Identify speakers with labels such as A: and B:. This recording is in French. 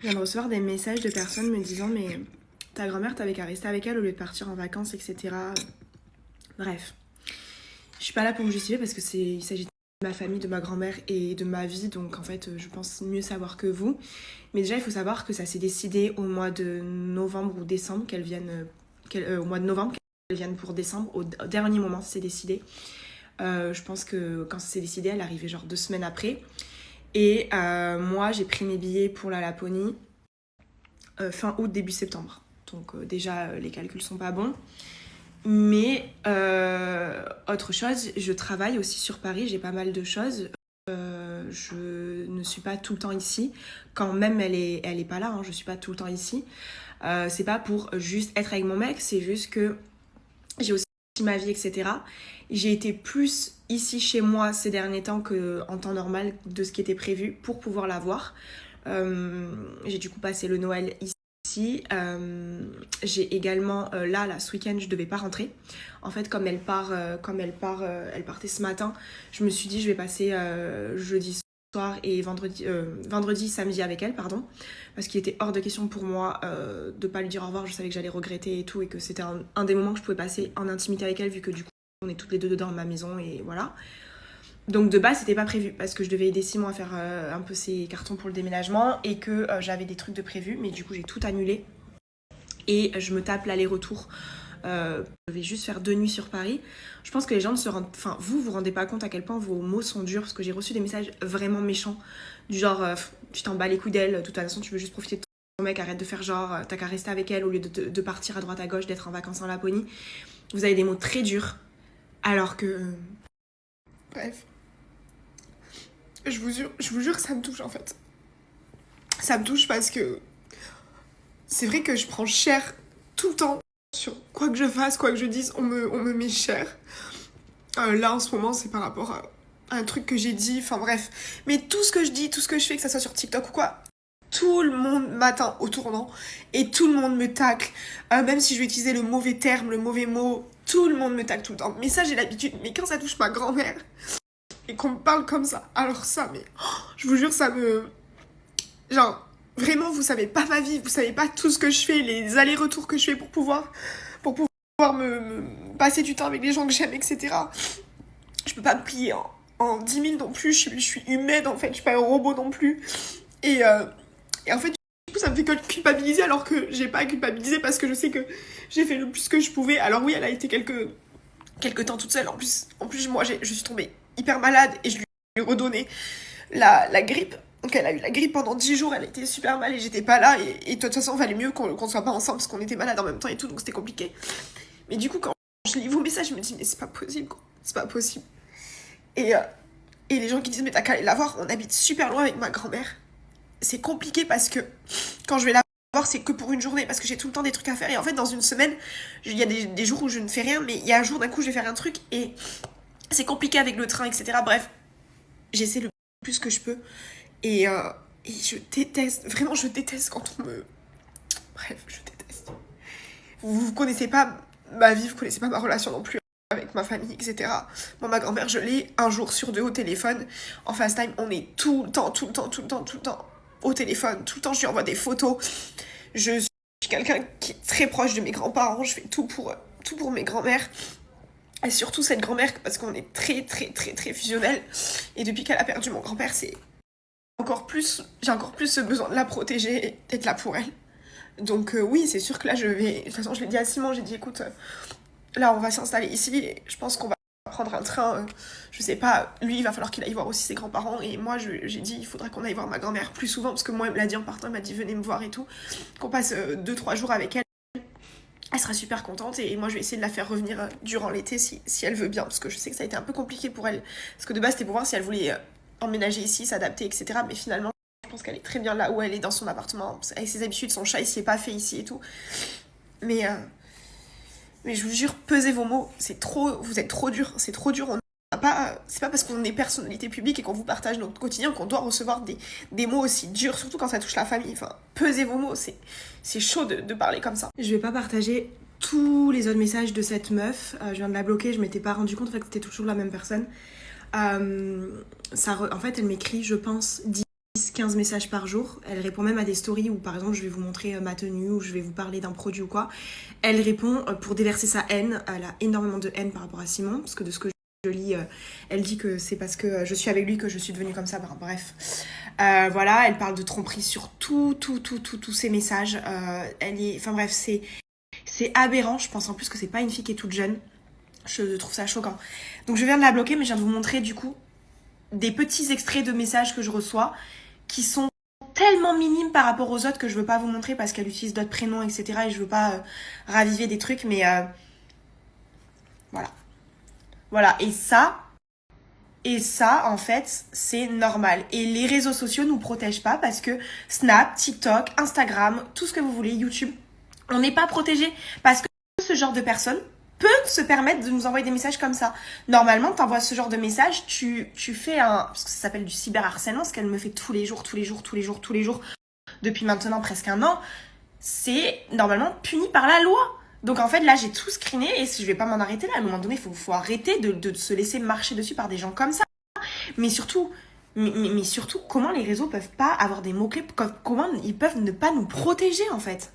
A: Je viens de recevoir des messages de personnes me disant mais ta grand-mère t'avais qu'à rester avec elle au lieu de partir en vacances, etc. Bref, je suis pas là pour me justifier parce que il s'agit de ma famille, de ma grand-mère et de ma vie, donc en fait je pense mieux savoir que vous. Mais déjà il faut savoir que ça s'est décidé au mois de novembre ou décembre qu'elle vienne, au mois de novembre qu'elle vienne pour décembre, au dernier moment ça s'est décidé. Je pense que quand ça s'est décidé elle arrivait genre 2 semaines après. Et moi, j'ai pris mes billets pour la Laponie fin août, début septembre. Donc déjà, les calculs sont pas bons. Mais autre chose, je travaille aussi sur Paris, j'ai pas mal de choses. Je ne suis pas tout le temps ici. Quand même, elle est pas là, hein, je suis pas tout le temps ici. C'est pas pour juste être avec mon mec, c'est juste que j'ai aussi ma vie, etc. J'ai été plus ici chez moi ces derniers temps qu'en temps normal de ce qui était prévu pour pouvoir la voir. J'ai du coup passé le Noël ici. J'ai également, là, ce week-end, je devais pas rentrer. En fait, comme elle partait ce matin, je me suis dit, je vais passer jeudi soir et vendredi, samedi avec elle, pardon, parce qu'il était hors de question pour moi de pas lui dire au revoir. Je savais que j'allais regretter et tout, et que c'était un des moments que je pouvais passer en intimité avec elle, vu que du coup on est toutes les deux dedans ma maison, et voilà. Donc de base c'était pas prévu parce que je devais aider Simon à faire un peu ses cartons pour le déménagement et que j'avais des trucs de prévu, mais du coup j'ai tout annulé et je me tape l'aller-retour. Je vais juste faire 2 nuits sur Paris. Je pense que les gens ne se rendent... Enfin, vous rendez pas compte à quel point vos mots sont durs, parce que j'ai reçu des messages vraiment méchants, du genre tu t'en bats les couilles d'elle, de toute façon tu veux juste profiter de ton mec, arrête de faire genre t'as qu'à rester avec elle au lieu de partir à droite à gauche, d'être en vacances en Laponie. Vous avez des mots très durs, alors que... Bref. Je vous jure que ça me touche en fait. Ça me touche parce que c'est vrai que je prends cher tout le temps. Sur quoi que je fasse, quoi que je dise, on me met cher. Là en ce moment c'est par rapport à un truc que j'ai dit, enfin bref. Mais tout ce que je dis, tout ce que je fais, que ça soit sur TikTok ou quoi, tout le monde m'atteint au tournant et tout le monde me tacle. Même si je vais utiliser le mauvais terme, le mauvais mot, tout le monde me tacle tout le temps. Mais ça j'ai l'habitude, mais quand ça touche ma grand-mère et qu'on me parle comme ça, alors ça, mais je vous jure, ça me... Genre, vraiment, vous savez pas ma vie, vous savez pas tout ce que je fais, les allers-retours que je fais pour pouvoir me passer du temps avec les gens que j'aime, etc. Je peux pas me plier en 10 000 non plus, je suis humaine en fait, je suis pas un robot non plus. Et en fait, du coup, ça me fait que culpabiliser alors que j'ai pas à culpabiliser parce que je sais que j'ai fait le plus que je pouvais. Alors oui, elle a été quelques temps toute seule. En plus moi, je suis tombée hyper malade et je lui ai redonné la grippe. Donc elle a eu la grippe pendant 10 jours, elle était super mal et j'étais pas là. Et de toute façon, il valait mieux qu'on soit pas ensemble parce qu'on était malades en même temps et tout, donc c'était compliqué. Mais du coup, quand je lis vos messages, je me dis, mais c'est pas possible, quoi. C'est pas possible. Et les gens qui disent, mais t'as qu'à aller la voir, on habite super loin avec ma grand-mère. C'est compliqué parce que quand je vais la voir, c'est que pour une journée, parce que j'ai tout le temps des trucs à faire. Et en fait, dans une semaine, il y a des jours où je ne fais rien, mais il y a un jour d'un coup, je vais faire un truc et c'est compliqué avec le train, etc. Bref, j'essaie le plus que je peux. Et je déteste, vraiment, je déteste quand on me... Bref, je déteste. Vous connaissez pas ma vie, vous connaissez pas ma relation non plus avec ma famille, etc. Moi, ma grand-mère, je l'ai un jour sur 2 au téléphone. En FaceTime, on est tout le temps au téléphone. Tout le temps, je lui envoie des photos. Je suis quelqu'un qui est très proche de mes grands-parents. Je fais tout pour mes grands-mères. Et surtout cette grand-mère, parce qu'on est très fusionnels. Et depuis qu'elle a perdu mon grand-père, j'ai encore plus ce besoin de la protéger et d'être là pour elle. Donc oui, c'est sûr que là, de toute façon, je l'ai dit à Simon, j'ai dit, écoute, là, on va s'installer ici, et je pense qu'on va prendre un train, je sais pas, lui, il va falloir qu'il aille voir aussi ses grands-parents, et moi, j'ai dit, il faudrait qu'on aille voir ma grand-mère plus souvent, parce que moi, elle me l'a dit en partant, elle m'a dit, venez me voir et tout, qu'on passe 2-3 jours avec elle. Elle sera super contente, et moi, je vais essayer de la faire revenir durant l'été, si elle veut bien, parce que je sais que ça a été un peu compliqué pour elle, parce que de base, c'était pour voir si elle voulait emménager ici, s'adapter, etc., mais finalement, je pense qu'elle est très bien là où elle est dans son appartement, avec ses habitudes, son chat, il s'y est pas fait ici et tout. Mais je vous jure, pesez vos mots, vous êtes trop dur, c'est trop dur. C'est pas parce qu'on est personnalité publique et qu'on vous partage notre quotidien qu'on doit recevoir des mots aussi durs, surtout quand ça touche la famille. Enfin, pesez vos mots, c'est chaud de parler comme ça. Je vais pas partager tous les autres messages de cette meuf, je viens de la bloquer, je m'étais pas rendu compte en fait, que c'était toujours la même personne. En fait, elle m'écrit, je pense, 10, 10-15 messages par jour. Elle répond même à des stories où par exemple je vais vous montrer ma tenue ou je vais vous parler d'un produit ou quoi. Elle répond pour déverser sa haine. Elle a énormément de haine par rapport à Simon, parce que de ce que je lis, elle dit que c'est parce que je suis avec lui que je suis devenue comme ça. Bref. Voilà, elle parle de tromperie sur tous ses messages. Enfin bref, c'est aberrant. Je pense en plus que c'est pas une fille qui est toute jeune. Je trouve ça choquant. Donc je viens de la bloquer, mais je viens de vous montrer du coup des petits extraits de messages que je reçois qui sont tellement minimes par rapport aux autres que je veux pas vous montrer parce qu'elle utilise d'autres prénoms, etc. Et je veux pas raviver des trucs, mais voilà. Voilà, et ça, en fait, c'est normal. Et les réseaux sociaux nous protègent pas parce que Snap, TikTok, Instagram, tout ce que vous voulez, YouTube, on n'est pas protégé parce que ce genre de personnes peut se permettre de nous envoyer des messages comme ça. Normalement, t'envoies ce genre de message, tu fais parce que ça s'appelle du cyberharcèlement, ce qu'elle me fait tous les jours, depuis maintenant presque un an, c'est normalement puni par la loi. Donc en fait, là, j'ai tout screené et je vais pas m'en arrêter là. À un moment donné, il faut arrêter de se laisser marcher dessus par des gens comme ça. Mais surtout, comment les réseaux peuvent pas avoir des mots-clés, comment ils peuvent ne pas nous protéger en fait.